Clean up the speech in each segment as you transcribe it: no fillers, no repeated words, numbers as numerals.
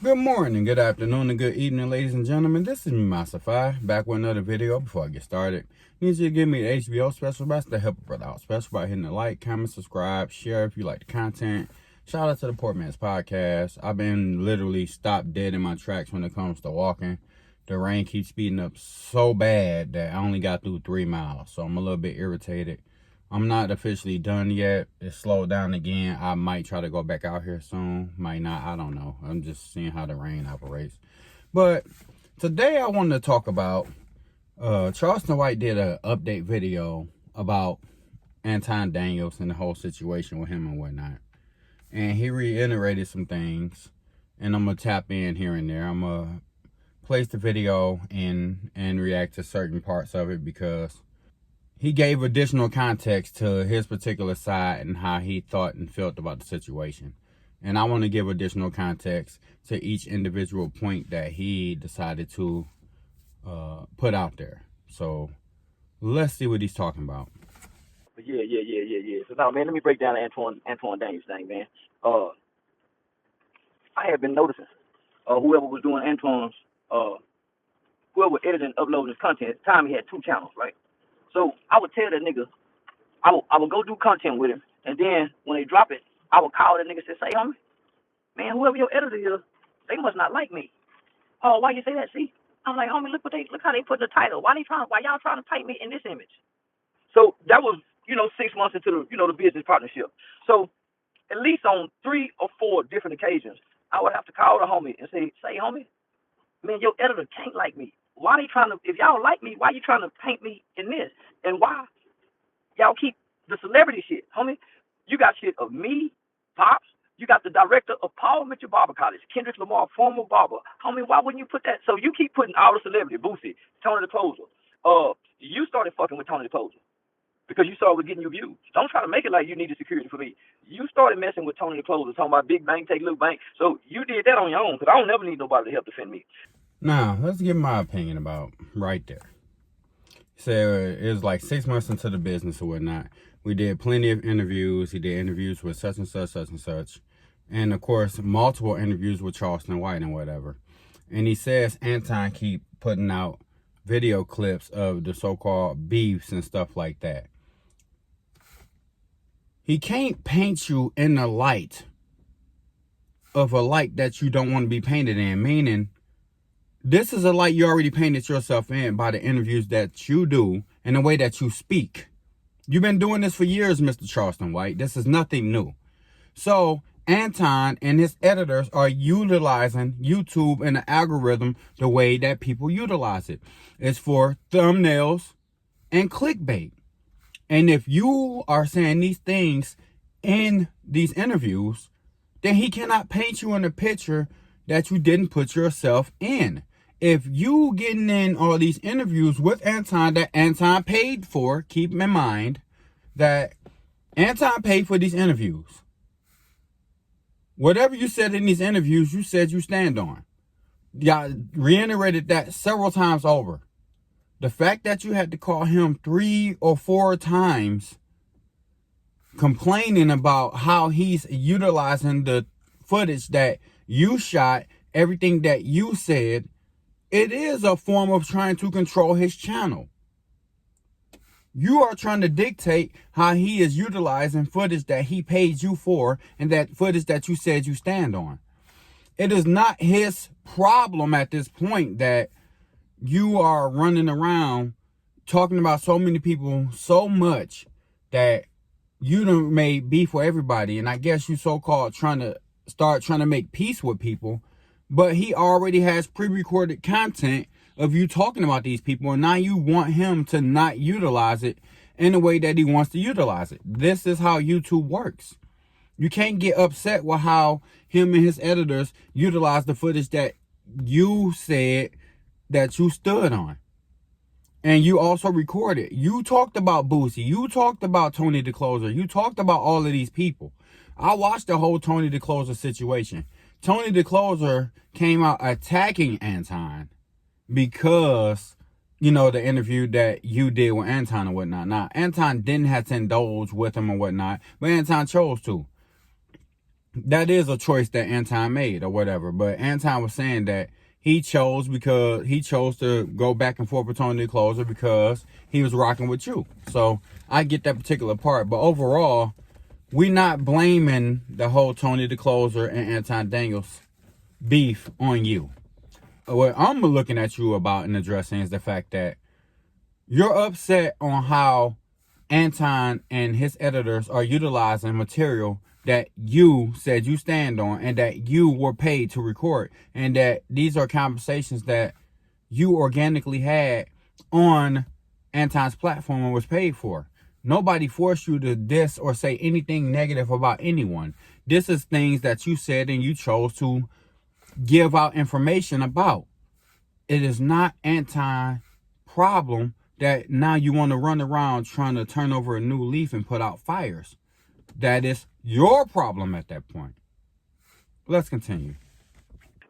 Good morning, good afternoon, and good evening, ladies and gentlemen. This is me, Masafai, back with another video. Before I get started, I need you to give me the HBO special best to help a brother out. Special by hitting the like, comment, subscribe, share if you like the content. Shout out to the Poor Man's Podcast. I've been literally stopped dead in my tracks when it comes to walking. The rain keeps speeding up so bad that I only got through 3 miles, so I'm a little bit irritated. I'm not officially done yet. It's slowed down again. I might try to go back out here soon. Might not. I don't know. I'm just seeing how the rain operates. But today I wanted to talk about Charleston White did an update video about Anton Daniels and the whole situation with him and whatnot. And he reiterated some things. And I'm going to tap in here and there. I'm going to place the video in and react to certain parts of it because he gave additional context to his particular side and how he thought and felt about the situation. And I want to give additional context to each individual point that he decided to put out there. So let's see what he's talking about. Yeah. So now, man, let me break down the Anton Daniels thing, man. I have been noticing whoever was doing Anton's, whoever editing and uploading his content, at the time he had 2 channels, right? So I would tell that nigga, I would go do content with him, and then when they drop it, I would call that nigga and say, homie, man, whoever your editor is, they must not like me. Oh, why you say that? See, I'm like, homie, look how they put the title. Why y'all trying to paint me in this image? So that was, 6 months into the business partnership. So at least on 3 or 4 different occasions, I would have to call the homie and say, homie, man, your editor can't like me. Why they trying to, if y'all like me, why you trying to paint me in this? And why y'all keep the celebrity shit, homie? You got shit of me, Pops. You got the director of Paul Mitchell Barber College, Kendrick Lamar, former barber. Homie, why wouldn't you put that? So you keep putting all the celebrity, Boosie, Tony the Closer. You started fucking with Tony the Closer because you saw it was getting you views. Don't try to make it like you needed security for me. You started messing with Tony the Closer, talking about big bank, take little bank. So you did that on your own because I don't never need nobody to help defend me. Now, let's give my opinion about right there. So it was like 6 months into the business or whatnot. We did plenty of interviews. He did interviews with such and such. And of course, multiple interviews with Charleston White and whatever. And he says Anton keep putting out video clips of the so-called beefs and stuff like that. He can't paint you in the light of a light that you don't want to be painted in, meaning this is a light you already painted yourself in by the interviews that you do and the way that you speak. You've been doing this for years, Mr. Charleston White. This is nothing new. So Anton and his editors are utilizing YouTube and the algorithm the way that people utilize it. It's for thumbnails and clickbait. And if you are saying these things in these interviews, then he cannot paint you in a picture that you didn't put yourself in. If you getting in all these interviews with Anton that Anton paid for, keep in mind that Anton paid for these interviews. Whatever you said in these interviews, you said you stand on. Y'all reiterated that several times over. The fact that you had to call him 3 or 4 times complaining about how he's utilizing the footage that you shot, everything that you said, it is a form of trying to control his channel. You are trying to dictate how he is utilizing footage that he paid you for and that footage that you said you stand on. It is not his problem at this point that you are running around talking about so many people so much that you done made beef for everybody. And I guess you so-called trying to make peace with people. But he already has pre-recorded content of you talking about these people. And now you want him to not utilize it in the way that he wants to utilize it. This is how YouTube works. You can't get upset with how him and his editors utilize the footage that you said that you stood on. And you also recorded. You talked about Boosie. You talked about Tony the Closer. You talked about all of these people. I watched the whole Tony the Closer situation. Tony the Closer came out attacking Anton because, the interview that you did with Anton and whatnot. Now, Anton didn't have to indulge with him and whatnot, but Anton chose to. that is a choice that Anton made or whatever. But Anton was saying that he chose to go back and forth with Tony the Closer because he was rocking with you. So I get that particular part. But overall, we not blaming the whole Tony the Closer and Anton Daniels beef on you. What I'm looking at you about and addressing is the fact that you're upset on how Anton and his editors are utilizing material that you said you stand on and that you were paid to record, and that these are conversations that you organically had on Anton's platform and was paid for. Nobody forced you to diss or say anything negative about anyone. This is things that you said and you chose to give out information about. It is not Anton's problem that now you want to run around trying to turn over a new leaf and put out fires. That is your problem at that point. Let's continue.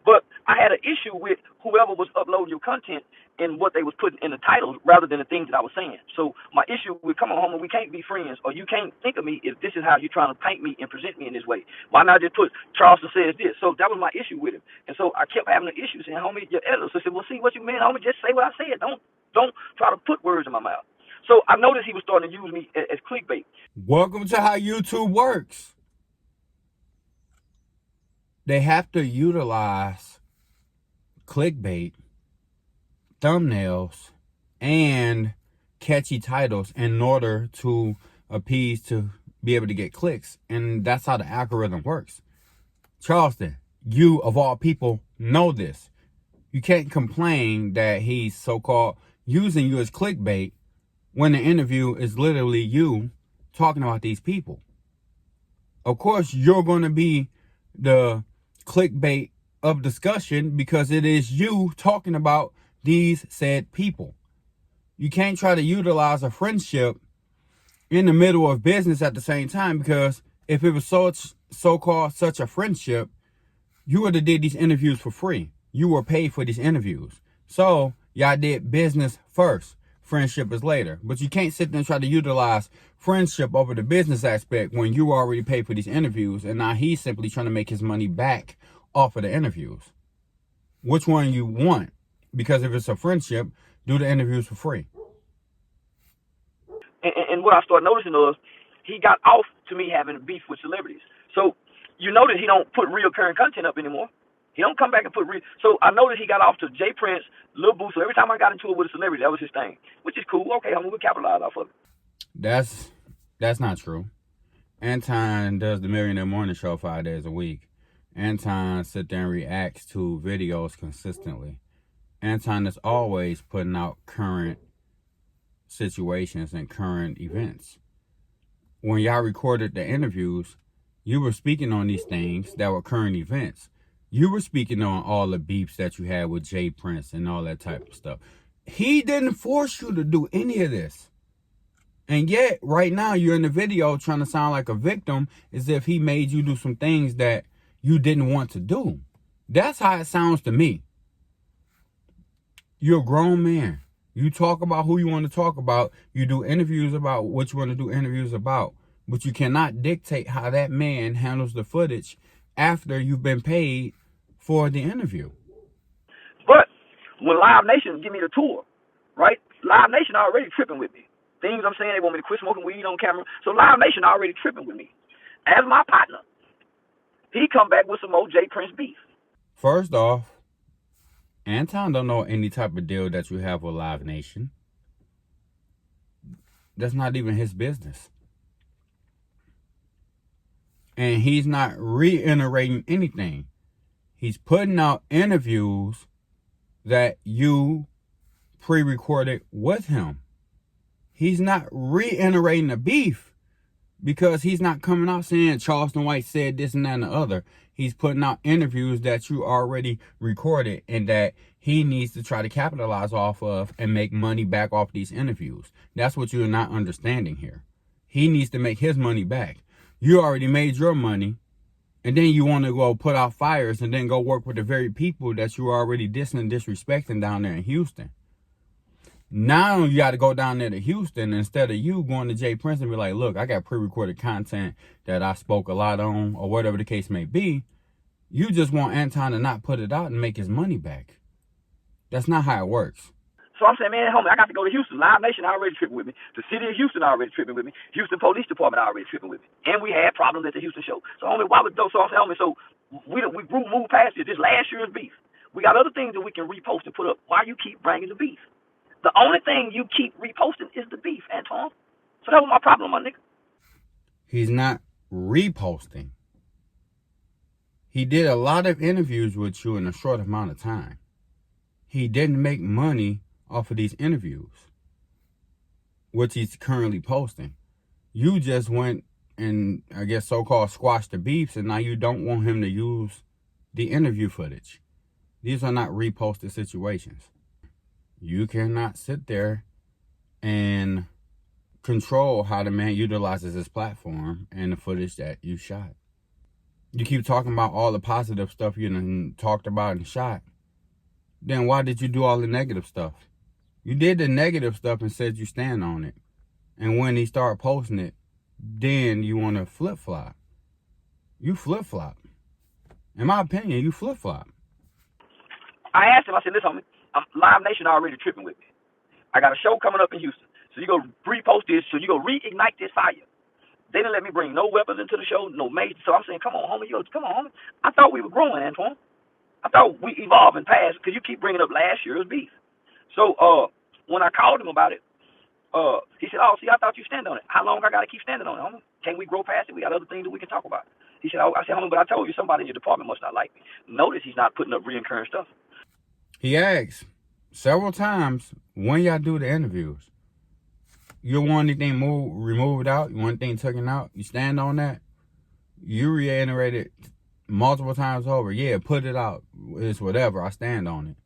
But I had an issue with whoever was uploading your content and what they was putting in the titles rather than the things that I was saying. So my issue with, come on, homie, we can't be friends, or you can't think of me if this is how you're trying to paint me and present me in this way. Why not just put Charleston says this? So that was my issue with him. And so I kept having an issue saying, homie, your editor. So I said, well, see what you mean, homie, just say what I said. Don't try to put words in my mouth. So I noticed he was starting to use me as clickbait. Welcome to how YouTube works. They have to utilize clickbait, thumbnails, and catchy titles in order to appease to be able to get clicks. And that's how the algorithm works. Charleston, you of all people know this. You can't complain that he's so-called using you as clickbait when the interview is literally you talking about these people. Of course, you're going to be the clickbait of discussion because it is you talking about these said people. You can't try to utilize a friendship in the middle of business at the same time, because if it was so-called such a friendship, you would have did these interviews for free. You were paid for these interviews. So y'all did business first. Friendship is later. But you can't sit there and try to utilize friendship over the business aspect when you already paid for these interviews, and now he's simply trying to make his money back off of the interviews. Which one you want? Because if it's a friendship, do the interviews for free. And what I started noticing was he got off to me having a beef with celebrities. So you notice he don't put real current content up anymore. He don't come back and put real. So I noticed he got off to Jay Prince, Lil Boo. So every time I got into it with a celebrity, that was his thing, which is cool. Okay, I'm gonna capitalize off of it. That's not true. Anton does the Millionaire Morning Show 5 days a week. Anton sits there and reacts to videos consistently. Anton is always putting out current situations and current events. When y'all recorded the interviews, you were speaking on these things that were current events. You were speaking on all the beefs that you had with Jay Prince and all that type of stuff. He didn't force you to do any of this. And yet, right now, you're in the video trying to sound like a victim as if he made you do some things that you didn't want to do. That's how it sounds to me. You're a grown man. You talk about who you want to talk about. You do interviews about what you want to do interviews about. But you cannot dictate how that man handles the footage after you've been paid for the interview. But when Live Nation give me the tour, right? Live Nation already tripping with me. Things I'm saying, they want me to quit smoking weed on camera. So Live Nation already tripping with me. As my partner, he come back with some old Jay Prince beef. First off, Anton don't know any type of deal that you have with Live Nation. That's not even his business. And he's not reiterating anything. He's putting out interviews that you pre-recorded with him. He's not reiterating the beef because he's not coming out saying Charleston White said this and that and the other. He's putting out interviews that you already recorded and that he needs to try to capitalize off of and make money back off these interviews. That's what you're not understanding here. He needs to make his money back. You already made your money, and then you want to go put out fires and then go work with the very people that you are already dissing and disrespecting down there in Houston. Now you got to go down there to Houston instead of you going to Jay Prince and be like, look, I got pre-recorded content that I spoke a lot on, or whatever the case may be. You just want Anton to not put it out and make his money back. That's not how it works. So I'm saying, man, homie, I got to go to Houston. Live Nation already tripping with me. The city of Houston already tripping with me. Houston Police Department already tripping with me. And we had problems at the Houston show. So, homie, why would those? So I'm saying, homie, so we moved past it. This last year's beef. We got other things that we can repost and put up. Why you keep bringing the beef? The only thing you keep reposting is the beef, Anton. So that was my problem, my nigga. He's not reposting. He did a lot of interviews with you in a short amount of time. He didn't make money off of these interviews, which he's currently posting. You just went and, I guess, so-called squashed the beefs, and now you don't want him to use the interview footage. These are not reposted situations. You cannot sit there and control how the man utilizes his platform and the footage that you shot. You keep talking about all the positive stuff you done talked about and shot. Then why did you do all the negative stuff? You did the negative stuff and said you stand on it. And when he started posting it, then you want to flip-flop. You flip-flop. In my opinion, you flip-flop. I asked him, I said, listen, homie, Live Nation already tripping with me. I got a show coming up in Houston. So you go repost this, so you go reignite this fire. They didn't let me bring no weapons into the show, no major. So I'm saying, come on, homie. I thought we were growing, Antoine. I thought we evolved and passed because you keep bringing up last year's beef. So when I called him about it, he said, oh, see, I thought you stand on it. How long I got to keep standing on it, homie? Can we grow past it? We got other things that we can talk about. He said, I said, homie, but I told you somebody in your department must not like me. Notice he's not putting up reoccurring stuff. He asked several times when y'all do the interviews. You want anything removed out? You want anything taken out? You stand on that? You reiterated multiple times over. Yeah, put it out. It's whatever. I stand on it.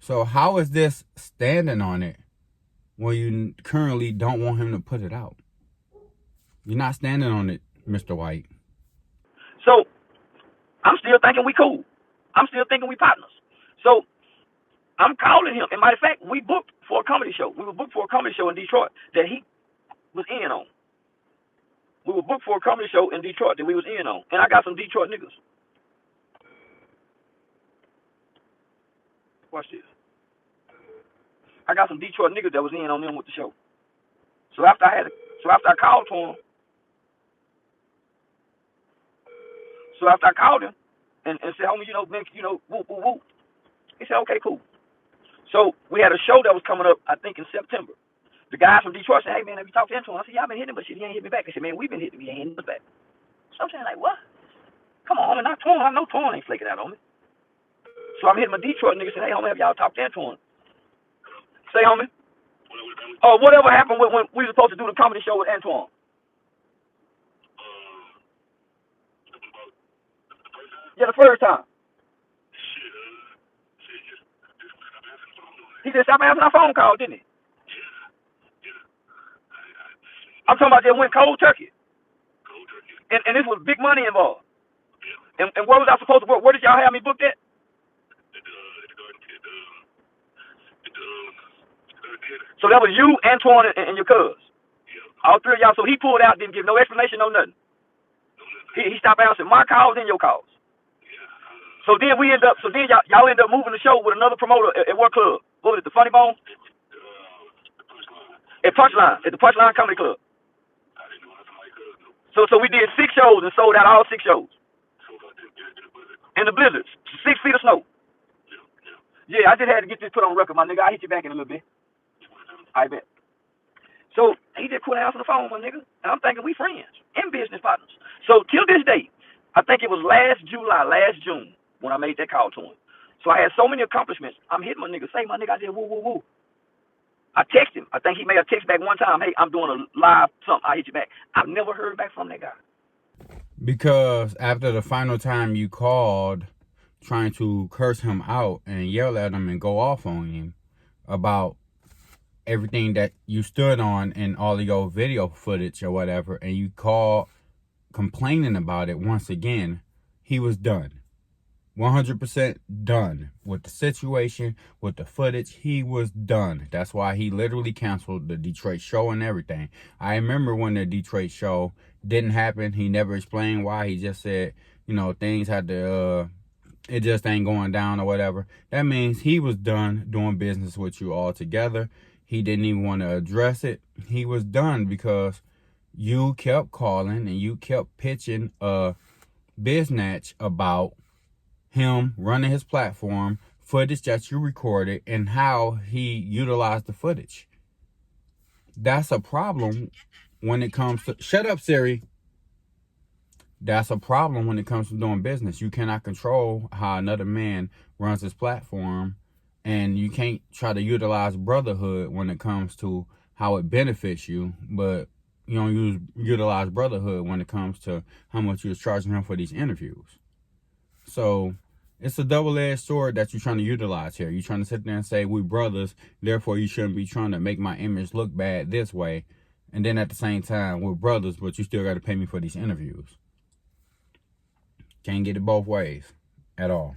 So how is this standing on it when you currently don't want him to put it out? You're not standing on it, Mr. White. So I'm still thinking we cool. I'm still thinking we partners. So I'm calling him. And matter of fact, we booked for a comedy show. We were booked for a comedy show in Detroit that he was in on. We were booked for a comedy show in Detroit that we was in on. And I got some Detroit niggas. Watch this. I got some Detroit niggas that was in on them with the show. So after I called to him, and said, homie, whoop, whoop, whoop. He said, okay, cool. So we had a show that was coming up, I think, in September. The guys from Detroit said, hey, man, have you talked to Anton? I said, yeah, I've been hitting him, but shit, he ain't hit me back. They said, man, we've been hitting him, he ain't hitting us back. So I'm saying, like, what? Come on, homie, not Torn. I know Torn ain't flaking out on me. So I'm hitting my Detroit niggas saying, hey, homie, have y'all talked to Anton? Say, homie. Whatever happened when we were supposed to do the comedy show with Antoine? Yeah, the first time. He just stopped answering our phone call, didn't he? I'm talking about they went cold turkey. And this was big money involved. And where was I supposed to work? Where did y'all have me booked at? So that was you, Antoine, and your cuz. All three of y'all. So he pulled out, didn't give no explanation, no nothing. He stopped answering my calls and your calls. So then y'all end up moving the show with another promoter at what club? What was it, the Funny Bone? At Punchline, at the Punchline Comedy Club. So we did 6 shows and sold out all 6 shows. In the blizzards, 6 feet of snow. Yeah, I just had to get this put on record, my nigga. I'll hit you back in a little bit. I bet. So he just quit answering the phone, my nigga. And I'm thinking we friends and business partners. So till this day, I think it was last June, when I made that call to him. So I had so many accomplishments. I'm hitting my nigga. Say, my nigga, I did woo, woo, woo. I text him. I think he made a text back one time. Hey, I'm doing a live something. I'll hit you back. I've never heard back from that guy. Because after the final time you called, trying to curse him out and yell at him and go off on him about everything that you stood on in all of your video footage or whatever, and you called complaining about it once again, he was done. 100% done with the situation, with the footage. He was done. That's why he literally canceled the Detroit show and everything. I remember when the Detroit show didn't happen. He never explained why. He just said, things had to, it just ain't going down or whatever. That means he was done doing business with you altogether. He didn't even want to address it. He was done because you kept calling and you kept pitching a biznatch about him running his platform, footage that you recorded, and how he utilized the footage. That's a problem when it comes to... Shut up, Siri. That's a problem when it comes to doing business. You cannot control how another man runs his platform, and you can't try to utilize brotherhood when it comes to how it benefits you, but you don't utilize brotherhood when it comes to how much you was charging him for these interviews. So it's a double-edged sword that you're trying to utilize here. You're trying to sit there and say, we brothers, therefore you shouldn't be trying to make my image look bad this way. And then at the same time, we're brothers, but you still got to pay me for these interviews. Can't get it both ways at all.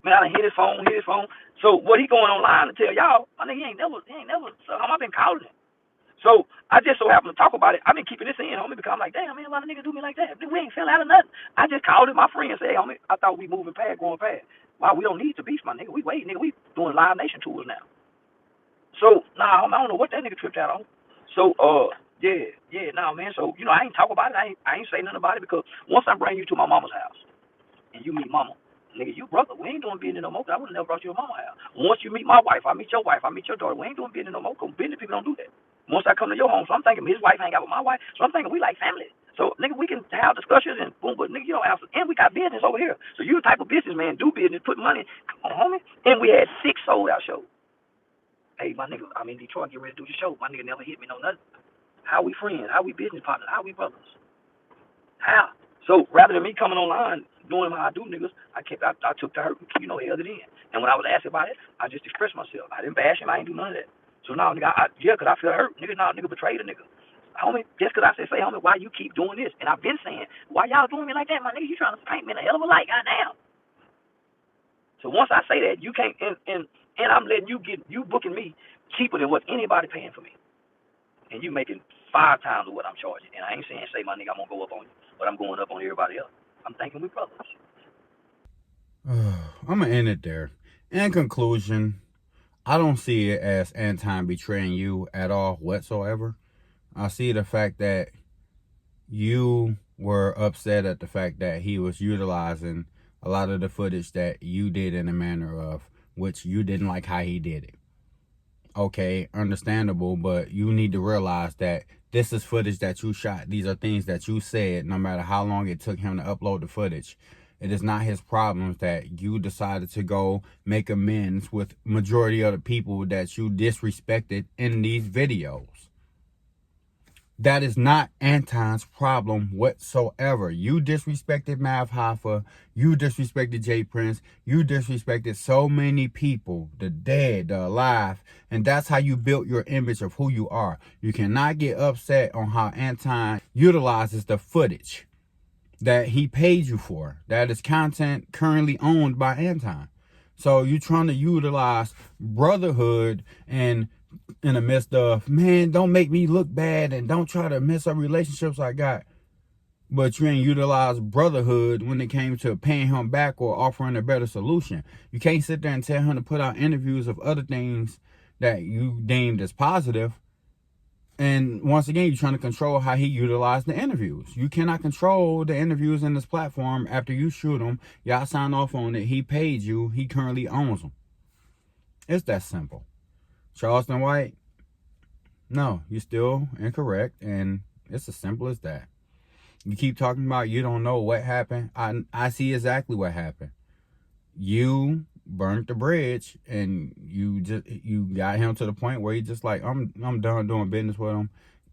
Man, I done hit his phone. So what he going online to tell y'all, I think he ain't never, so I've been calling him. So I just so happened to talk about it. I've been keeping this in, homie, because I'm like, damn, man, a lot of niggas do me like that. We ain't fell out of nothing. I just called him, my friend, and said, hey, homie, I thought we going past. Wow, we don't need to beef, my nigga. We wait, nigga. We doing Live Nation tours now. So, nah, homie, I don't know what that nigga tripped out on. So, man. So, I ain't talk about it. I ain't say nothing about it because once I bring you to my mama's house and you meet mama, nigga, you brother. We ain't doing business no more. I would have never brought you to mama's house. Once you meet my wife, I meet your wife, I meet your daughter. We ain't doing business no more because business people don't do that. Once I come to your home, so I'm thinking his wife hang out with my wife, so I'm thinking we like family. So, nigga, we can have discussions and boom, but nigga, you don't have, and we got business over here. So you the type of businessman, do business, put money, come on, homie. And we had 6 sold out shows. Hey, my nigga, I'm in Detroit, get ready to do the show. My nigga never hit me no nothing. How we friends? How we business partners? How we brothers? How? So rather than me coming online doing how I do, niggas, I took to her, held it in. And when I was asked about it, I just expressed myself. I didn't bash him. I ain't do none of that. So now, nigga, because I feel hurt. Nigga betrayed a nigga. Homie, just because I say, homie, why you keep doing this? And I've been saying, why y'all doing me like that, my nigga? You trying to paint me in a hell of a light, goddamn. So once I say that, you can't, and I'm letting you booking me cheaper than what anybody paying for me. And you making 5 times of what I'm charging. And I ain't saying, my nigga, I'm going to go up on you, but I'm going up on everybody else. I'm thinking we brothers. I'm going to end it there. In conclusion, I don't see it as Anton betraying you at all whatsoever. I see the fact that you were upset at the fact that he was utilizing a lot of the footage that you did in a manner of which you didn't like how he did it. Okay, understandable, but you need to realize that this is footage that you shot. These are things that you said, no matter how long it took him to upload the footage. It is not his problems that you decided to go make amends with majority of the people that you disrespected in these videos. That is not Anton's problem whatsoever. You disrespected Mav Hoffa. You disrespected Jay Prince. You disrespected so many people, the dead, the alive. And that's how you built your image of who you are. You cannot get upset on how Anton utilizes the footage that he paid you for. That is content currently owned by Anton. So you're trying to utilize brotherhood and in the midst of, man, don't make me look bad and don't try to mess up relationships I got. But you ain't utilize brotherhood when it came to paying him back or offering a better solution. You can't sit there and tell him to put out interviews of other things that you deemed as positive. And once again, you're trying to control how he utilized the interviews. You cannot control the interviews in this platform after you shoot them. Y'all sign off on it. He paid you. He currently owns them. It's that simple. Charleston White, no, you're still incorrect. And it's as simple as that. You keep talking about you don't know what happened. I see exactly what happened. You burnt the bridge and you got him to the point where you just like, I'm done doing business with him.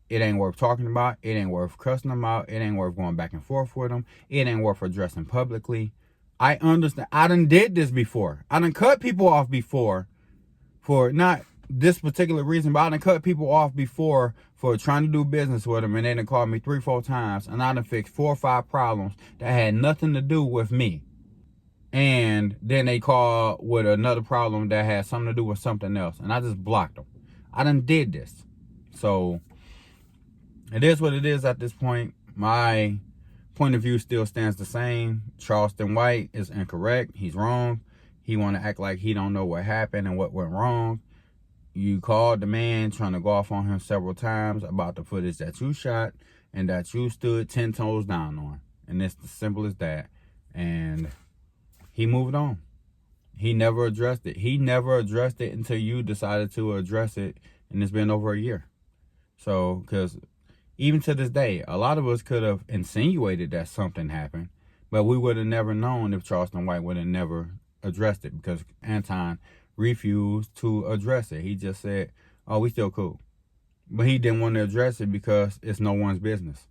It ain't worth talking about. It ain't worth cussing him out. It ain't worth going back and forth with him. It ain't worth addressing publicly. I understand. I done did this before. I done cut people off before for not this particular reason, but I done cut people off before for trying to do business with them, and they done called me 3-4 times, and I done fixed 4 or 5 problems that had nothing to do with me. And then they call with another problem that had something to do with something else. And I just blocked them. I done did this. So it is what it is at this point. My point of view still stands the same. Charleston White is incorrect. He's wrong. He want to act like he don't know what happened and what went wrong. You called the man trying to go off on him several times about the footage that you shot and that you stood 10 toes down on. And it's as simple as that. And he moved on. He never addressed it. He never addressed it until you decided to address it. And it's been over a year. So, because even to this day, a lot of us could have insinuated that something happened, but we would have never known if Charleston White would have never addressed it, because Anton refused to address it. He just said, oh, we still cool. But he didn't want to address it because it's no one's business.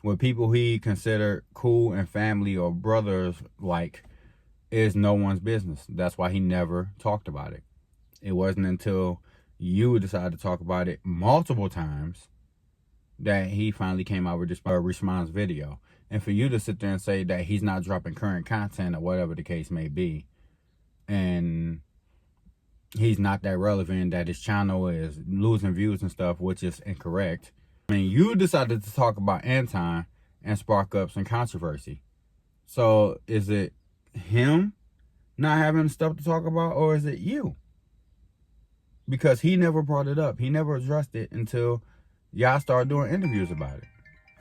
With people he considered cool and family or brothers like, is no one's business. That's why he never talked about it. It wasn't until you decided to talk about it multiple times that he finally came out with this response video. And for you to sit there and say that he's not dropping current content or whatever the case may be, and he's not that relevant, that his channel is losing views and stuff, which is incorrect. I mean, you decided to talk about Anton and spark up some controversy. So is it him not having stuff to talk about, or is it you? Because he never brought it up. He never addressed it until y'all start doing interviews about it.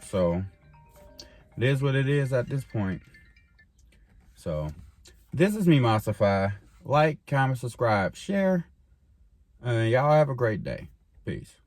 So it is what it is at this point. So this is me, Masify. Like, comment, subscribe, share. And y'all have a great day. Peace.